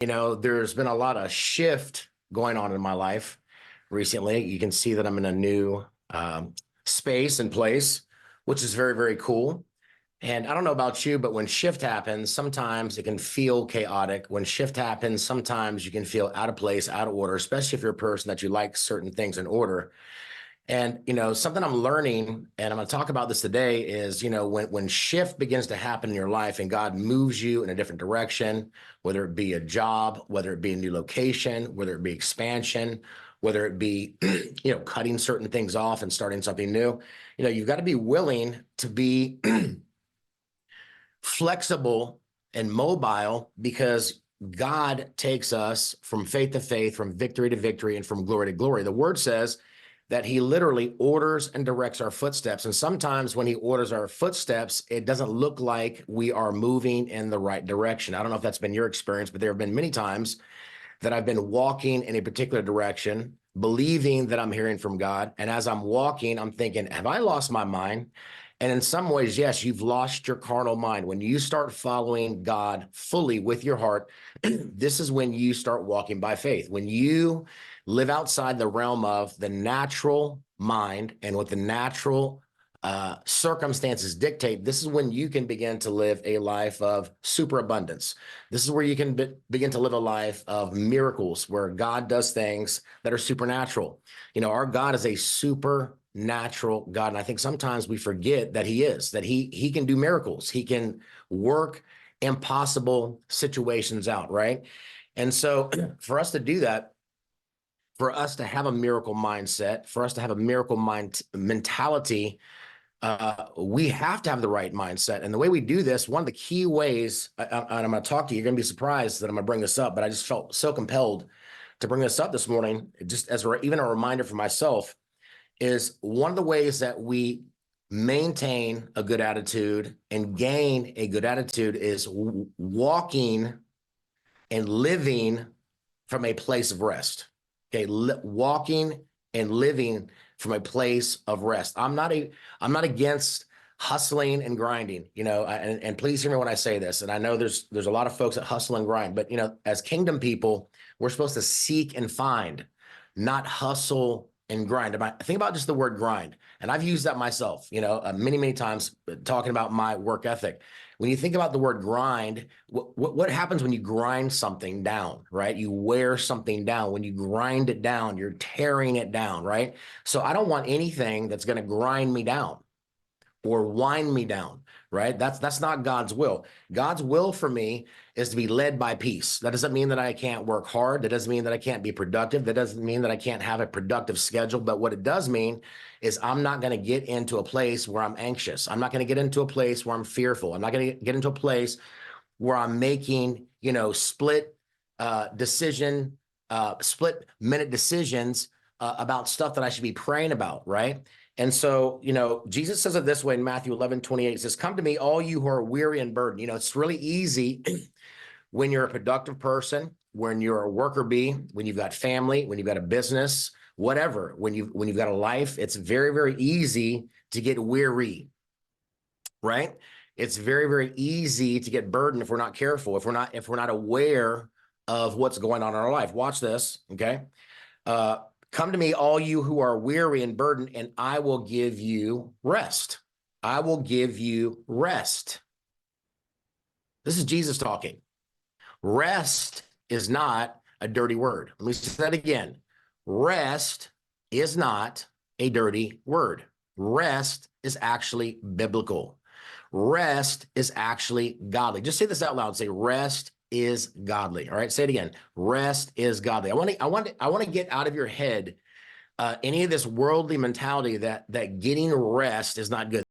There's been a lot of shift going on in my life recently. You can see that I'm in a new space and place, which is very, very cool. And I don't know about you, but when shift happens, sometimes it can feel chaotic. When shift happens, sometimes you can feel out of place, out of order, especially if you're a person that you like certain things in order. And, something I'm learning, and I'm going to talk about this today, is, when shift begins to happen in your life and God moves you in a different direction, whether it be a job, whether it be a new location, whether it be expansion, whether it be, cutting certain things off and starting something new, you've got to be willing to be flexible and mobile, because God takes us from faith to faith, from victory to victory, and from glory to glory. The word says that he literally orders and directs our footsteps. And sometimes when he orders our footsteps, it doesn't look like we are moving in the right direction. I don't know if that's been your experience, but there have been many times that I've been walking in a particular direction, believing that I'm hearing from God. And as I'm walking, I'm thinking, have I lost my mind? And in some ways, yes, you've lost your carnal mind. When you start following God fully with your heart, this is when you start walking by faith. When you live outside the realm of the natural mind and what the natural circumstances dictate, this is when you can begin to live a life of superabundance. This is where you can begin to live a life of miracles, where God does things that are supernatural. Our God is a supernatural God. And I think sometimes we forget that he can do miracles. He can work impossible situations out, right? And so for us to do that, for us to have a miracle mindset, for us to have a miracle mentality, we have to have the right mindset. And the way we do this, one of the key ways, and I'm going to talk to you, you're going to be surprised that I'm going to bring this up, but I just felt so compelled to bring this up this morning, just as even a reminder for myself, is one of the ways that we maintain a good attitude and gain a good attitude is walking and living from a place of rest. Okay, walking and living from a place of rest. I'm not against hustling and grinding, and please hear me when I say this. And I know there's a lot of folks that hustle and grind, but as kingdom people, we're supposed to seek and find, not hustle and grind. Think about just the word grind. And I've used that myself, many, many times, talking about my work ethic. When you think about the word grind, what happens when you grind something down, right? You wear something down. When you grind it down, you're tearing it down, right? So I don't want anything that's going to grind me down or wind me down, right? That's not God's will. God's will for me is to be led by peace. That doesn't mean that I can't work hard. That doesn't mean that I can't be productive. That doesn't mean that I can't have a productive schedule. But what it does mean is I'm not going to get into a place where I'm anxious. I'm not going to get into a place where I'm fearful. I'm not going to get into a place where I'm making, split minute decisions about stuff that I should be praying about, right? And so, Jesus says it this way in Matthew 11:28. It says, "Come to me, all you who are weary and burdened." It's really easy when you're a productive person, when you're a worker bee, when you've got family, when you've got a business, whatever, when you've got a life, it's very, very easy to get weary, right? It's very, very easy to get burdened if we're not careful, if we're not aware of what's going on in our life. Watch this, okay? Come to me, all you who are weary and burdened, and I will give you rest. I will give you rest. This is Jesus talking. Rest is not a dirty word. Let me say that again. Rest is not a dirty word. Rest is actually biblical. Rest is actually godly. Just say this out loud. Say, rest is godly. All right, say it again. Rest is godly. I want to get out of your head any of this worldly mentality that getting rest is not good.